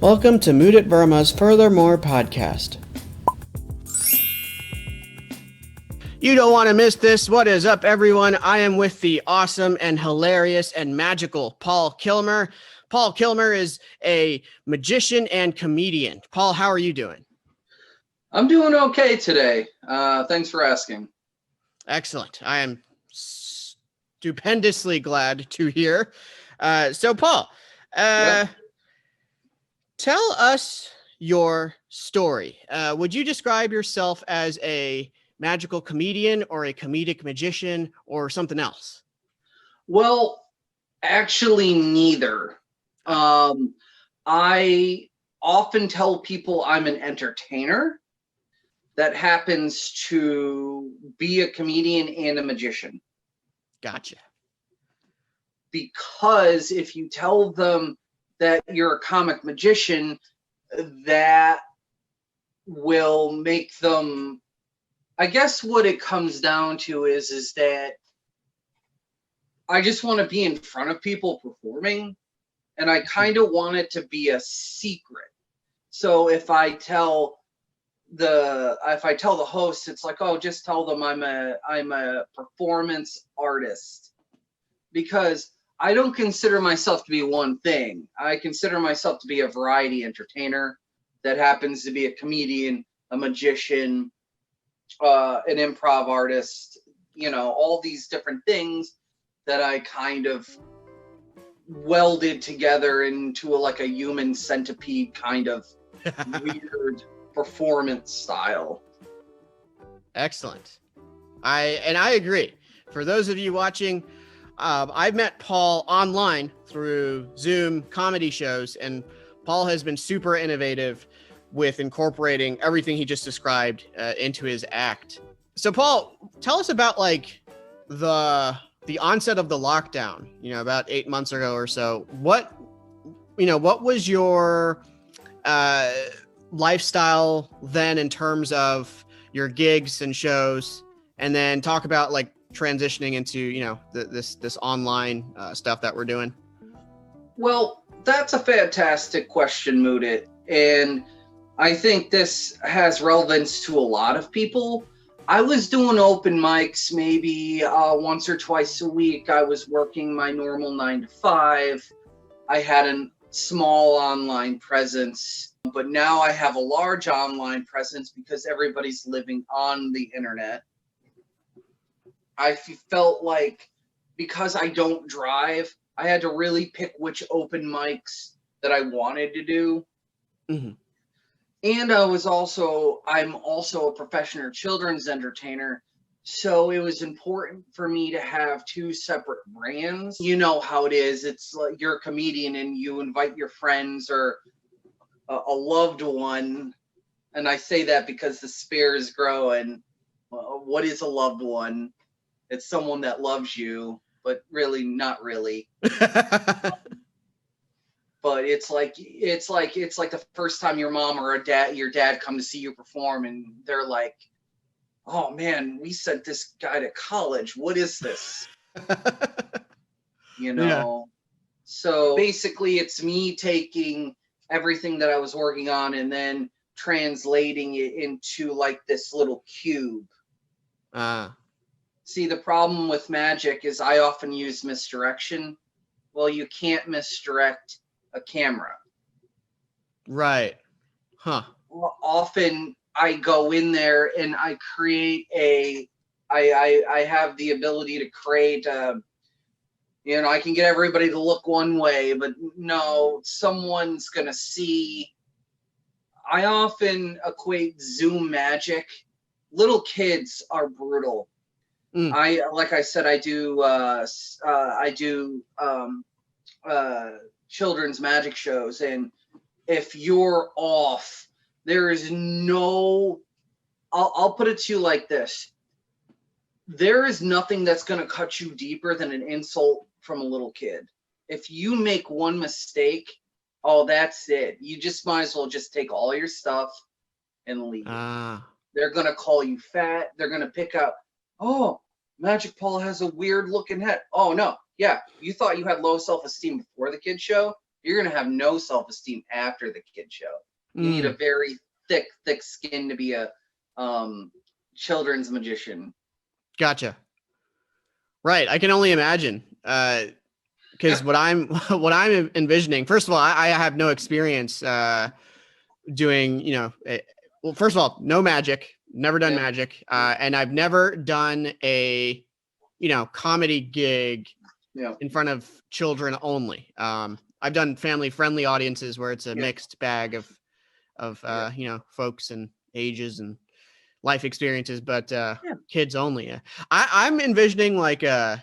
Welcome to Mudit Burma's Furthermore podcast. You don't want to miss this. What is up, everyone? I am with the awesome and hilarious and magical Paul Kilmer. Paul Kilmer is a magician and comedian. Paul, how are you doing? I'm doing okay today. Thanks for asking. Excellent. I am stupendously glad to hear. So, Paul, tell us your story. Would you describe yourself as a magical comedian or a comedic magician or something else? Well, actually, neither. I often tell people I'm an entertainer that happens to be a comedian and a magician. Gotcha. Because if you tell them that you're a comic magician, that will make them, I guess what it comes down to is that I just want to be in front of people performing, and I kind of want it to be a secret. So if I tell the host, it's like, oh, just tell them I'm a performance artist, because I don't consider myself to be one thing. I consider myself to be a variety entertainer that happens to be a comedian, a magician, an improv artist, all these different things that I kind of welded together into a human centipede kind of weird performance style. Excellent. I agree. For those of you watching, I've met Paul online through Zoom comedy shows, and Paul has been super innovative with incorporating everything he just described into his act. So, Paul, tell us about the onset of the lockdown. About 8 months ago or so. What was your lifestyle then in terms of your gigs and shows, and then talk about transitioning into this online stuff that we're doing? Well, that's a fantastic question, Mudit, and I think this has relevance to a lot of people. I was doing open mics maybe once or twice a week. I was working my normal 9 to 5. I had a small online presence, but now I have a large online presence because everybody's living on the internet. I felt like, because I don't drive, I had to really pick which open mics that I wanted to do. Mm-hmm. And I'm also a professional children's entertainer, so it was important for me to have two separate brands. You know how it is. It's like you're a comedian and you invite your friends or a loved one, and I say that because the spears grow. And what is a loved one? It's someone that loves you, but really not really. But it's like the first time your mom or your dad come to see you perform, and they're like, "Oh man, we sent this guy to college. What is this?" Yeah. So basically, it's me taking everything that I was working on and then translating it into this little cube. See, the problem with magic is I often use misdirection. Well, you can't misdirect a camera. Right. Huh. Often I go in there and I create I have the ability to create I can get everybody to look one way, but no, someone's gonna see. I often equate Zoom magic. Little kids are brutal. Like I said, I do children's magic shows, and if you're off, there is no, I'll put it to you like this. There is nothing that's going to cut you deeper than an insult from a little kid. If you make one mistake, oh, that's it. You just might as well just take all your stuff and leave. They're going to call you fat. They're going to pick up, oh, Magic Paul has a weird looking head. Oh, no. Yeah, you thought you had low self-esteem before the kid show? you're going to have no self-esteem after the kid show. You need a very thick skin to be a children's magician. Gotcha. Right. I can only imagine. Because what I'm envisioning, first of all, I have no experience doing, well, first of all, no magic, never done magic. And I've never done a, comedy gig in front of children only. I've done family friendly audiences where it's a mixed bag of folks and ages and life experiences, but kids only. I'm envisioning like how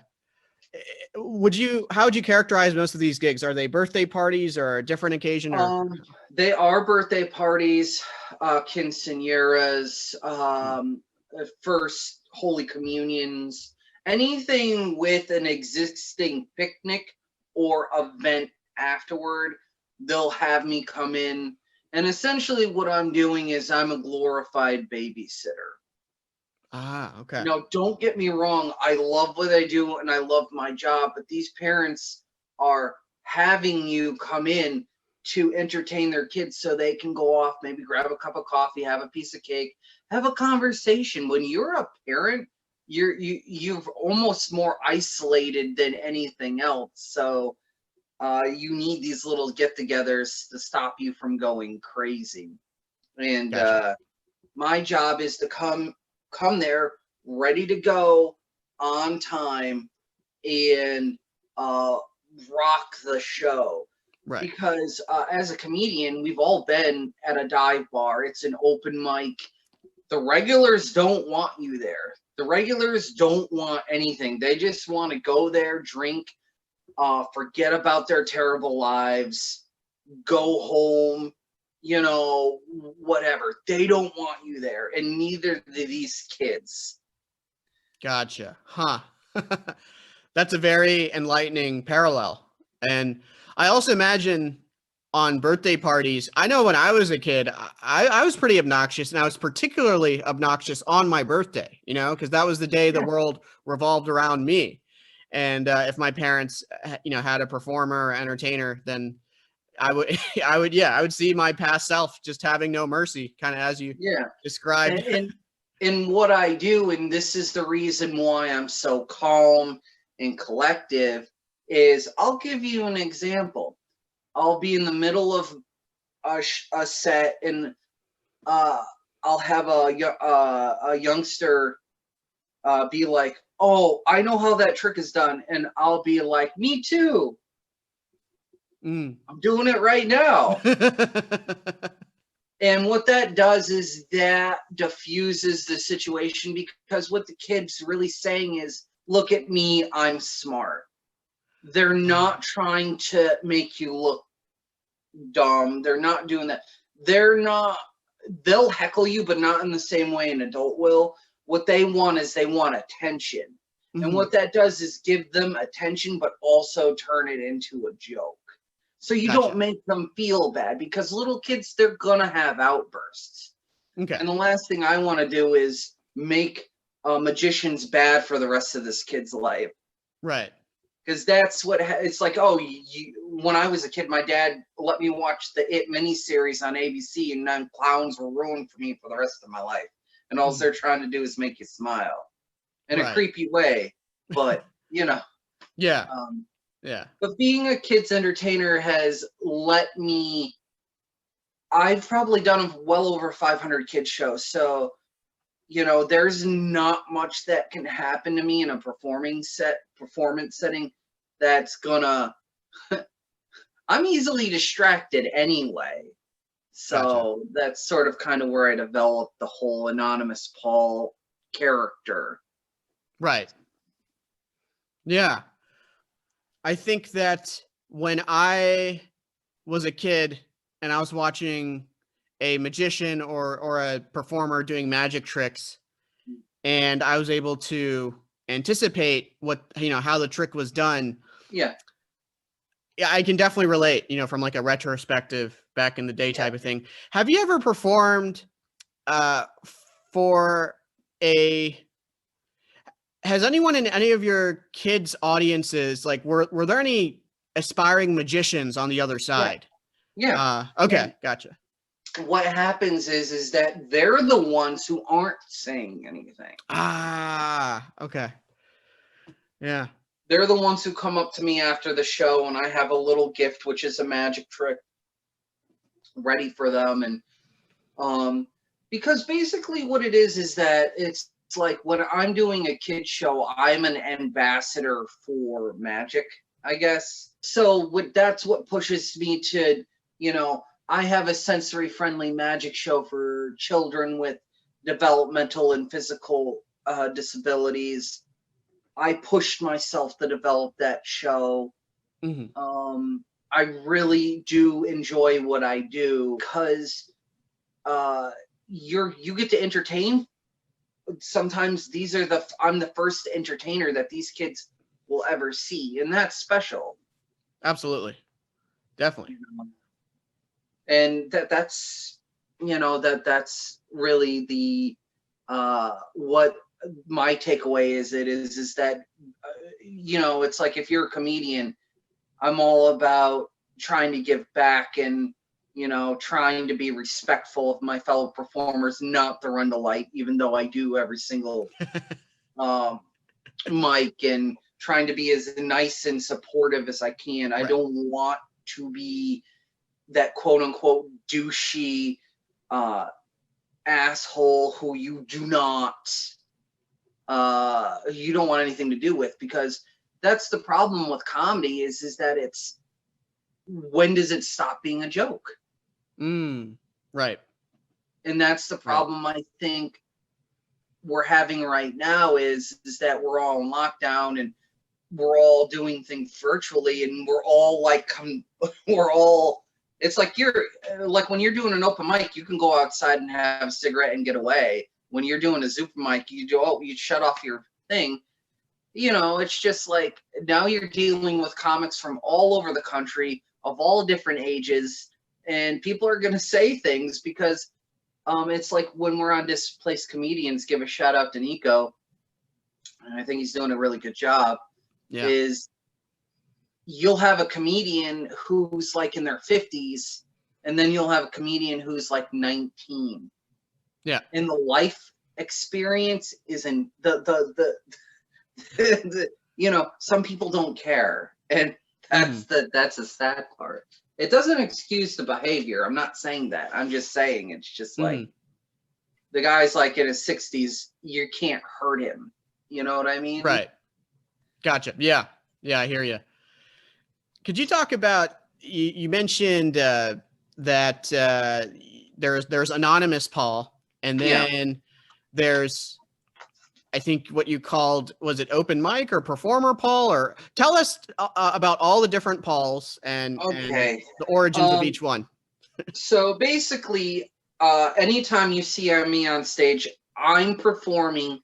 would you characterize most of these gigs? Are they birthday parties or a different occasion? Or they are birthday parties, quinceañeras, first Holy Communions, anything with an existing picnic or event afterward. They'll have me come in, and essentially what I'm doing is I'm a glorified babysitter. Okay. Now, don't get me wrong. I love what I do and I love my job, but these parents are having you come in to entertain their kids so they can go off, maybe grab a cup of coffee, have a piece of cake, have a conversation. When you're a parent, you've almost more isolated than anything else. So you need these little get-togethers to stop you from going crazy. And Gotcha. My job is to come there ready to go on time and rock the show. Right. Because as a comedian, we've all been at a dive bar. It's an open mic. The regulars don't want you there. The regulars don't want anything. They just want to go there, drink, forget about their terrible lives, go home, whatever. They don't want you there, and neither do these kids. Gotcha. Huh. That's a very enlightening parallel. And I also imagine on birthday parties, I know when I was a kid, I was pretty obnoxious, and I was particularly obnoxious on my birthday, because that was the day the world revolved around me. And if my parents, had a performer or entertainer, then I would see my past self just having no mercy, kind of as you described. And what I do, and this is the reason why I'm so calm and collective, is I'll give you an example. I'll be in the middle of a set, and I'll have a youngster be like, "Oh, I know how that trick is done," and I'll be like, "Me too. I'm doing it right now." And what that does is that diffuses the situation, because what the kid's really saying is, look at me, I'm smart. They're not trying to make you look dumb. They're not doing that. They'll heckle you, but not in the same way an adult will. What they want is they want attention. And what that does is give them attention, but also turn it into a joke. So you don't make them feel bad, because little kids, they're going to have outbursts. Okay. And the last thing I want to do is make magicians bad for the rest of this kid's life. Right. Because that's what it's like. Oh, when I was a kid, my dad let me watch the It miniseries on ABC, and then clowns were ruined for me for the rest of my life. And all they're trying to do is make you smile in a creepy way. But, Yeah. Yeah. But being a kid's entertainer has let me, I've probably done well over 500 kids shows. So, there's not much that can happen to me in a performance setting that's gonna, I'm easily distracted anyway. So that's sort of kind of where I developed the whole Anonymous Paul character. Right. Yeah. I think that when I was a kid and I was watching a magician or a performer doing magic tricks, and I was able to anticipate how the trick was done. Yeah, I can definitely relate, from like a retrospective back in the day type of thing. Have you ever performed has anyone in any of your kids' audiences, like, were there any aspiring magicians on the other side. Yeah. Okay, And gotcha. what happens is that they're the ones who aren't saying anything. Okay. Yeah. They're the ones who come up to me after the show, and I have a little gift, which is a magic trick, ready for them. And because basically what it is that it's like when I'm doing a kid show, I'm an ambassador for magic, I guess. So that's what pushes me to, I have a sensory friendly magic show for children with developmental and physical disabilities. I pushed myself to develop that show. Mm-hmm. I really do enjoy what I do because you get to entertain. Sometimes I'm the first entertainer that these kids will ever see, and that's special. Absolutely. Definitely. And that's that's really the what my takeaway is that it's like if you're a comedian, I'm all about trying to give back and trying to be respectful of my fellow performers, not to run the light, even though I do every single mic, and trying to be as nice and supportive as I can. I don't want to be that quote unquote douchey asshole who you don't want anything to do with, because that's the problem with comedy is that it's, when does it stop being a joke? Right. And that's the problem I think we're having right now is that we're all in lockdown and we're all doing things virtually, and we're all like it's like you're like when you're doing an open mic, you can go outside and have a cigarette and get away. When you're doing a Zoom mic, you shut off your thing. It's just like now you're dealing with comics from all over the country of all different ages, and people are going to say things because it's like when we're on Displaced Comedians, give a shout out to Nico, and I think he's doing a really good job. Yeah. Is you'll have a comedian who's like in their 50s, and then you'll have a comedian who's like 19. Yeah. And the life experience is in some people don't care, and that's a sad part. It doesn't excuse the behavior. I'm not saying that. I'm just saying it's just like the guy's like in his 60s. You can't hurt him. You know what I mean? Right. Gotcha. Yeah. Yeah, I hear you. Could you talk about, you mentioned that there's Anonymous Paul, and then there's, I think what you called, was it open mic or performer Paul? Or tell us about all the different Pauls and the origins of each one. So basically, anytime you see me on stage, I'm performing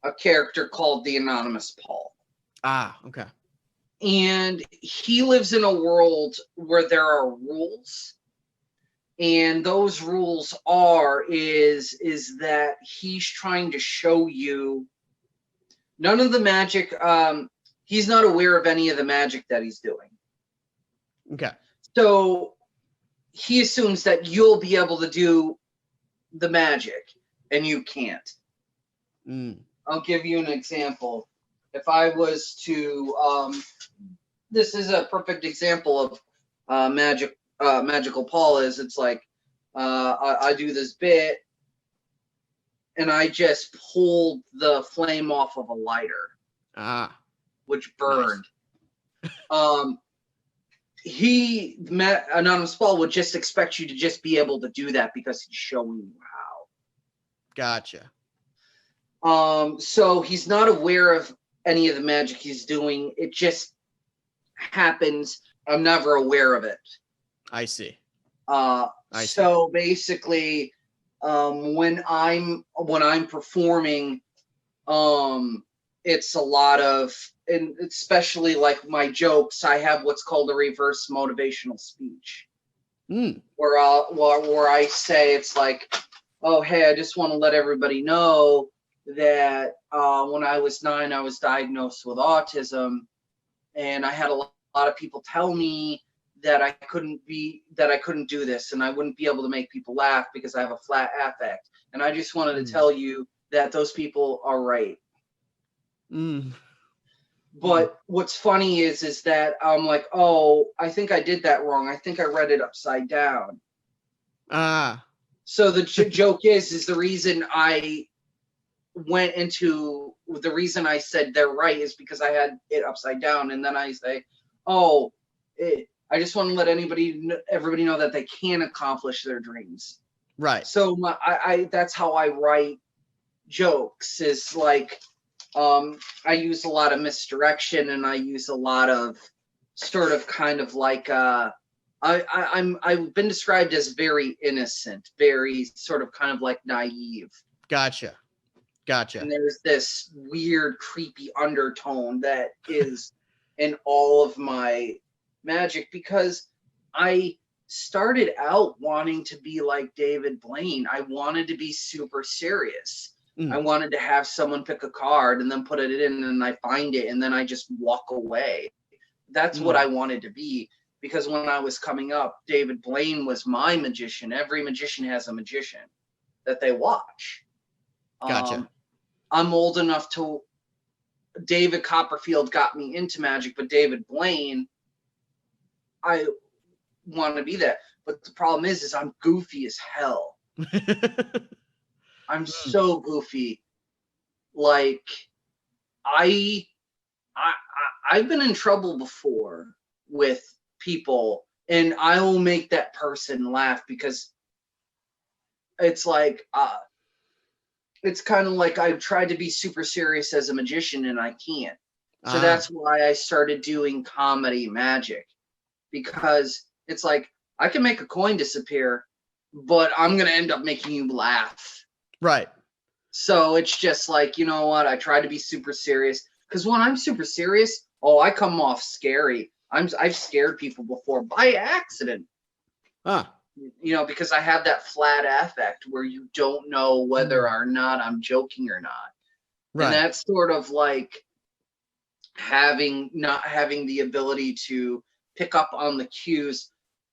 a character called the Anonymous Paul. Okay. And he lives in a world where there are rules. And those rules is that he's trying to show you none of the magic. He's not aware of any of the magic that he's doing. Okay. So he assumes that you'll be able to do the magic, and you can't. I'll give you an example. If I was to, this is a perfect example of Magical Paul is, it's like, I do this bit, and I just pulled the flame off of a lighter, which burned. Nice. Anonymous Paul would just expect you to just be able to do that because he's showing you how. Gotcha. So he's not aware of any of the magic he's doing. It just happens. I'm never aware of it. I see. So basically, when I'm performing, it's a lot of, and especially like my jokes, I have what's called a reverse motivational speech, where I say, it's like, oh, hey, I just want to let everybody know that when I was 9, I was diagnosed with autism, and I had a lot lot of people tell me that I couldn't do this and I wouldn't be able to make people laugh because I have a flat affect. And I just wanted to tell you that those people are right. But what's funny is that I'm like, oh, I think I did that wrong. I think I read it upside down. So the joke is the reason I said they're right is because I had it upside down. And then I say, oh, I just want to let everybody know that they can accomplish their dreams. Right. So that's how I write jokes, is like, I use a lot of misdirection, and I use a lot of sort of kind of like, I've been described as very innocent, very sort of kind of like naive. Gotcha. And there's this weird, creepy undertone that is in all of my magic, because I started out wanting to be like David Blaine. I wanted to be super serious. I wanted to have someone pick a card and then put it in, and I find it, and then I just walk away. That's what I wanted to be, because when I was coming up, David Blaine was my magician. Every magician has a magician that they watch. Gotcha. I'm old enough to. David Copperfield got me into magic, but David Blaine, I want to be that. But the problem is I'm goofy as hell. I'm so goofy. Like, I've been in trouble before with people, and I will make that person laugh, because it's like, it's kind of like I've tried to be super serious as a magician and I can't. So that's why I started doing comedy magic, because it's like I can make a coin disappear, but I'm going to end up making you laugh. Right. So it's just like, you know what? I try to be super serious, because when I'm super serious, I come off scary. I've scared people before by accident. Because I have that flat affect where you don't know whether or not I'm joking or not. Right. And that's sort of like not having the ability to pick up on the cues.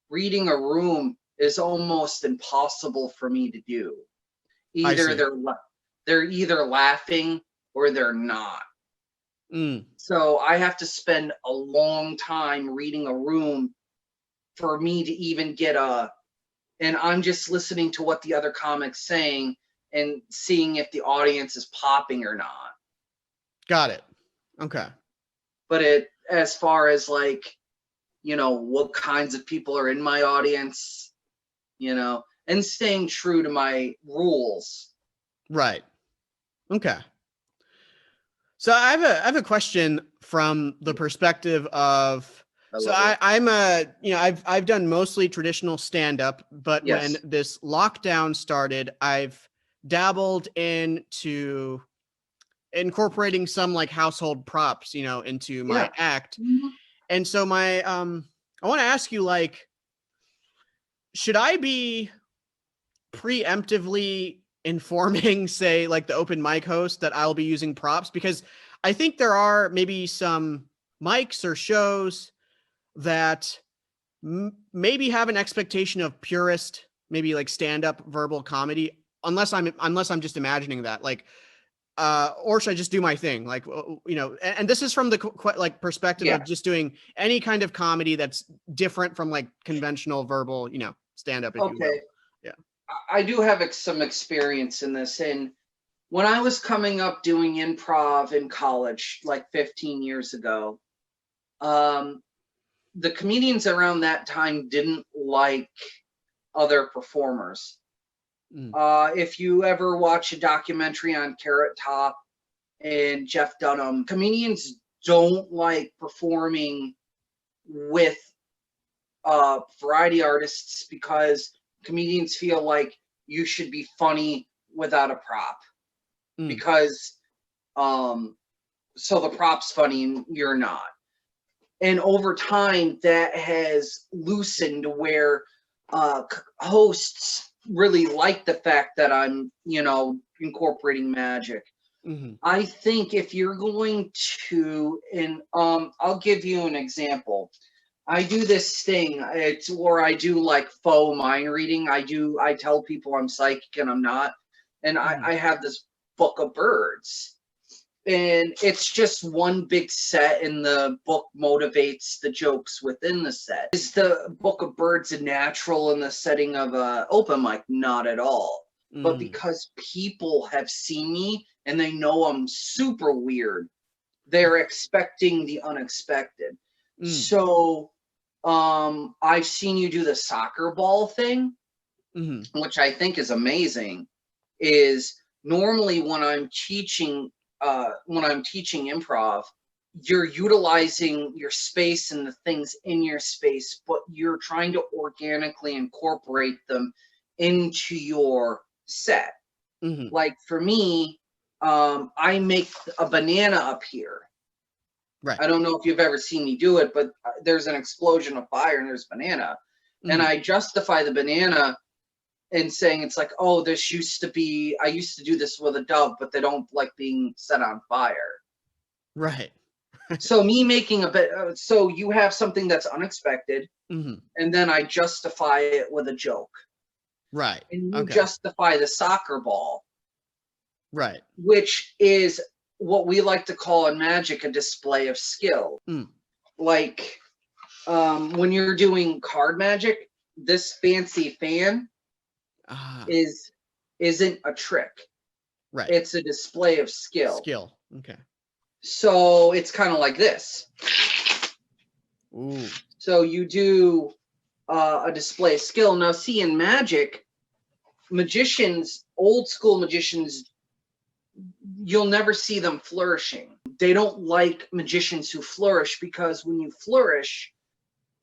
Reading a room is almost impossible for me to do. Either they're either laughing or they're not. So I have to spend a long time reading a room for me to even get and I'm just listening to what the other comic's saying and seeing if the audience is popping or not. Got it. Okay. But as far as like, what kinds of people are in my audience, and staying true to my rules. Right. Okay. So I have a question from the perspective of, I've done mostly traditional stand-up, but when this lockdown started, I've dabbled into incorporating some like household props, into my act. And so I want to ask you, like, should I be preemptively informing, say, like the open mic host that I'll be using props? Because I think there are maybe some mics or shows that maybe have an expectation of purist, maybe like stand-up verbal comedy, unless I'm just imagining that, like, or should I just do my thing? Like, and this is from the perspective of just doing any kind of comedy that's different from like conventional verbal, stand-up. If you will. Yeah. I do have some experience in this. And when I was coming up doing improv in college, like 15 years ago, the comedians around that time didn't like other performers. If you ever watch a documentary on Carrot Top and Jeff Dunham, comedians don't like performing with variety artists, because comedians feel like you should be funny without a prop, because so the prop's funny and you're not. And over time, that has loosened where hosts really like the fact that I'm, incorporating magic. Mm-hmm. I think if you're going to, and I'll give you an example. I do this thing. It's where I do like faux mind reading. I tell people I'm psychic and I'm not. And Mm-hmm. I have this book of birds. And it's just one big set, and the book motivates the jokes within the set. Is the book of birds natural in the setting of a open mic? Not at all. But Mm-hmm. because people have seen me and they know I'm super weird, they're expecting the unexpected. Mm. So I've seen you do the soccer ball thing, Mm-hmm. which I think is amazing. Is normally when I'm teaching improv, you're utilizing your space and the things in your space, but you're trying to organically incorporate them into your set. Mm-hmm. Like for me, I make a banana appear. Right. I don't know if you've ever seen me do it, but there's an explosion of fire and there's banana. And Mm-hmm. I justify the banana and saying it's like, oh, I used to do this with a dove, but they don't like being set on fire. Right. So me making so you have something that's unexpected, Mm-hmm. and then I justify it with a joke. Right. And you Okay. justify the soccer ball, Right. which is what we like to call in magic a display of skill. Mm. Like when you're doing card magic, this fancy fan Ah. isn't a trick. Right. It's a display of skill. Skill. Okay. So it's kind of like this. Ooh. So you do a display of skill. Now, see, in magic, magicians, old school magicians, you'll never see them flourishing. They don't like magicians who flourish because when you flourish,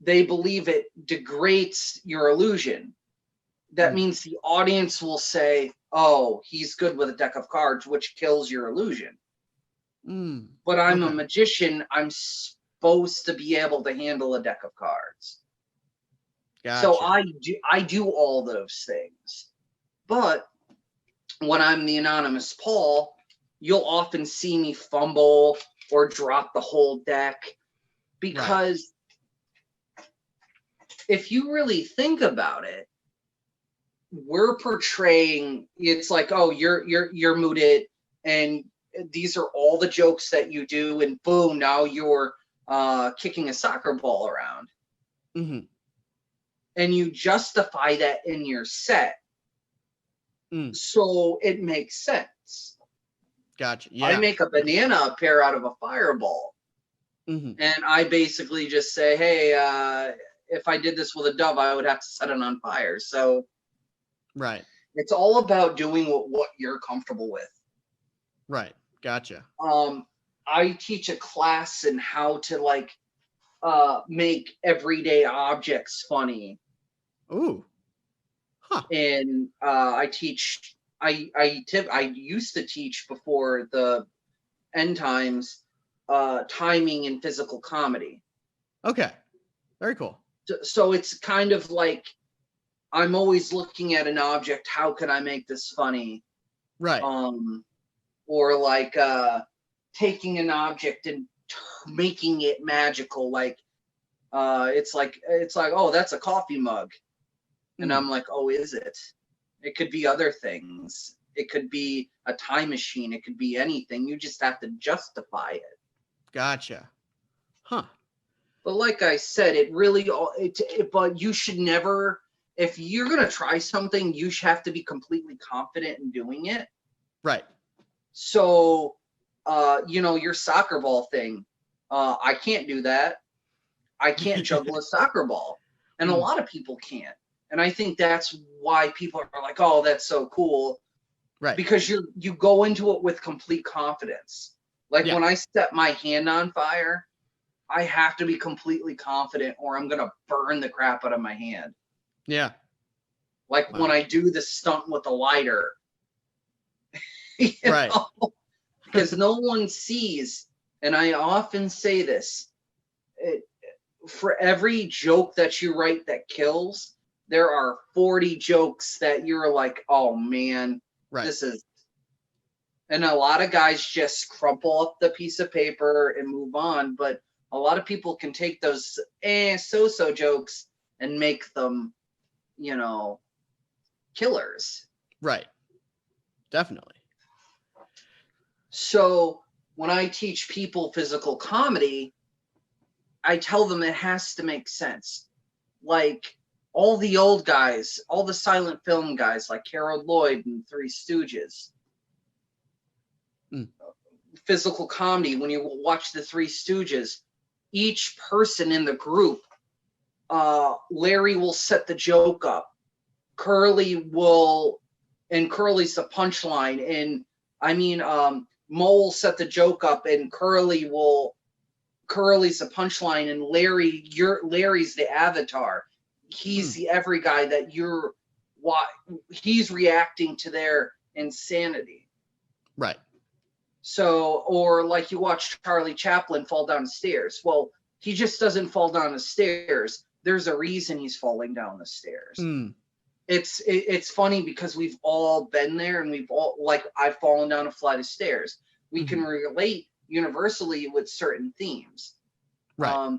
they believe it degrades your illusion. That means the audience will say, oh, he's good with a deck of cards, which kills your illusion. Mm. But I'm Okay. a magician. I'm supposed to be able to handle a deck of cards. Gotcha. So I do all those things. But when I'm the anonymous Paul, you'll often see me fumble or drop the whole deck because if you really think about it, we're portraying it's like, oh, you're mooted and these are all the jokes that you do, and boom, now you're kicking a soccer ball around. Mm-hmm. And you justify that in your set. Mm. So it makes sense. Gotcha. Yeah. I make a banana appear out of a fireball. Mm-hmm. And I basically just say, hey, if I did this with a dove, I would have to set it on fire. So Right. it's all about doing what you're comfortable with. Right. Gotcha. I teach a class in how to make everyday objects funny. Ooh. Huh. And I used to teach before the end times timing and physical comedy. Okay. Very cool. So it's kind of like I'm always looking at an object. How can I make this funny? Right. Or like taking an object and making it magical. Like it's like, oh, that's a coffee mug. And I'm like, oh, is it? It could be other things. It could be a time machine. It could be anything. You just have to justify it. Gotcha. Huh. But like I said, but you should never, if you're going to try something, you should have to be completely confident in doing it. Right. So, your soccer ball thing, I can't do that. I can't juggle a soccer ball. And a lot of people can't. And I think that's why people are like, oh, that's so cool. Right. Because you go into it with complete confidence. Like when I set my hand on fire, I have to be completely confident or I'm going to burn the crap out of my hand. Yeah. Like when I do the stunt with the lighter. Right. Because no one sees. And I often say this. For every joke that you write that kills, there are 40 jokes that you're like, oh man, this is And a lot of guys just crumple up the piece of paper and move on. But a lot of people can take those so-so jokes and make them, killers. Right. Definitely. So when I teach people physical comedy, I tell them it has to make sense. Like all the old guys, all the silent film guys like Harold Lloyd and Three Stooges. Physical comedy, when you watch the Three Stooges, each person in the group, Larry will set the joke up. Curly's the punchline. And Mo will set the joke up and Curly's the punchline, and Larry's the avatar. He's the every guy that he's reacting to their insanity. Right. So, or like you watch Charlie Chaplin fall down the stairs. Well, he just doesn't fall down the stairs. There's a reason he's falling down the stairs. It's funny because we've all been there, and we've all, like, I've fallen down a flight of stairs. We can relate universally with certain themes. Right.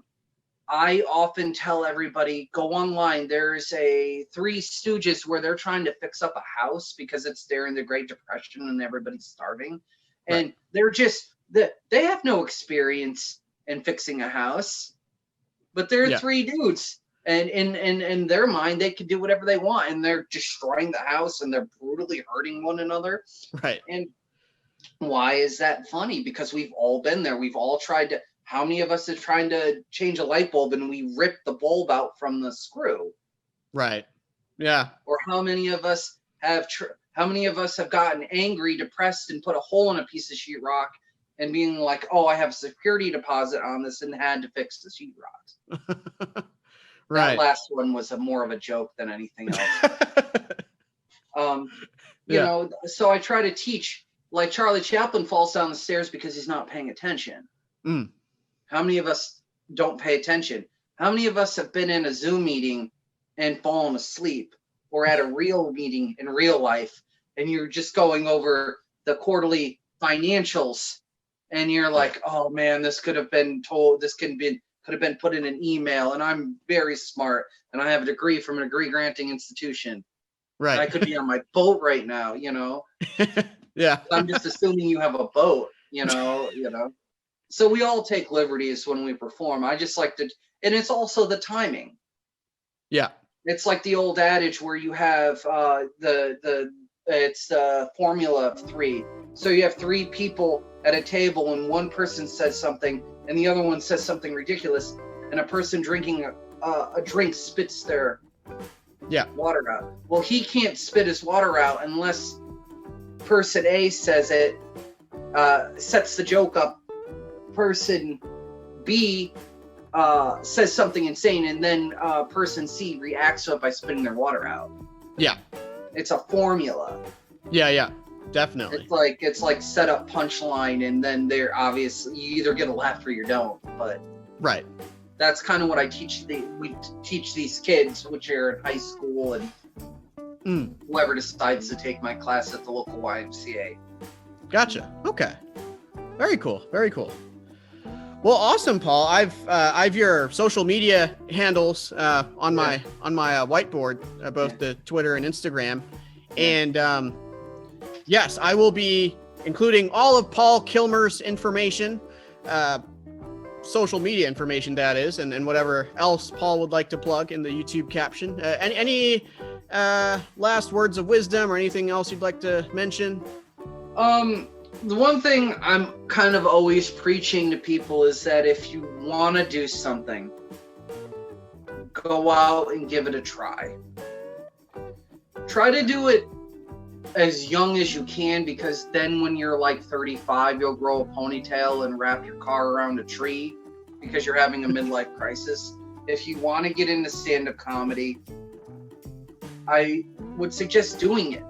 I often tell everybody, go online. There's a Three Stooges where they're trying to fix up a house because it's during the Great Depression and everybody's starving. And they're just, they have no experience in fixing a house, but they're three dudes. And in their mind, they can do whatever they want, and they're destroying the house and they're brutally hurting one another. Right. And why is that funny? Because we've all been there. We've all tried to, how many of us are trying to change a light bulb and we rip the bulb out from the screw? Right. Yeah. Or how many of us have gotten angry, depressed, and put a hole in a piece of sheetrock and being like, oh, I have a security deposit on this and had to fix the sheetrock. Right. That last one was more of a joke than anything else. So I try to teach, like Charlie Chaplin falls down the stairs because he's not paying attention. How many of us don't pay attention? How many of us have been in a Zoom meeting and fallen asleep, or at a real meeting in real life, and you're just going over the quarterly financials, and you're like, oh man, this could have been told, this could have been put in an email, and I'm very smart, and I have a degree from a degree granting institution. Right. And I could be on my boat right now, Yeah. I'm just assuming you have a boat, So we all take liberties when we perform. I just like to, and it's also the timing. Yeah. It's like the old adage where you have it's the formula of three. So you have three people at a table, and one person says something and the other one says something ridiculous, and a person drinking a drink spits their water out. Well, he can't spit his water out unless person A says it, sets the joke up. Person B says something insane, and then person C reacts to it by spitting their water out. Yeah. It's a formula. Yeah, definitely. It's like set up punchline, and then they're obviously, you either get a laugh or you don't. But right. That's kind of what I teach. We teach these kids, which are in high school, and whoever decides to take my class at the local YMCA. Gotcha. Okay. Very cool. Very cool. Well, awesome, Paul. I've your social media handles on my whiteboard, both the Twitter and Instagram, and yes, I will be including all of Paul Kilmer's information, social media information, that is, and whatever else Paul would like to plug in the YouTube caption. Any last words of wisdom or anything else you'd like to mention? The one thing I'm kind of always preaching to people is that if you want to do something, go out and give it a try. Try to do it as young as you can, because then when you're like 35, you'll grow a ponytail and wrap your car around a tree because you're having a midlife crisis. If you want to get into stand-up comedy, I would suggest doing it.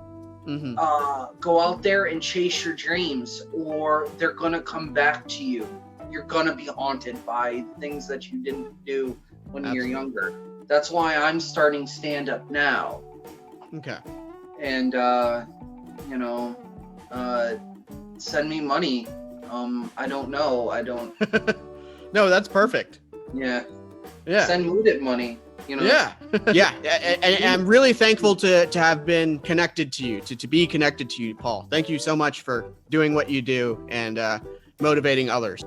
Go out there and chase your dreams, or they're going to come back to you. You're going to be haunted by things that you didn't do when you're younger. That's why I'm starting stand-up now. Okay. And, send me money. I don't know. I don't. No, that's perfect. Yeah. Yeah. Send Moodit money. You know. Yeah. Yeah. And I'm really thankful to have been connected to you, to be connected to you, Paul. Thank you so much for doing what you do and motivating others.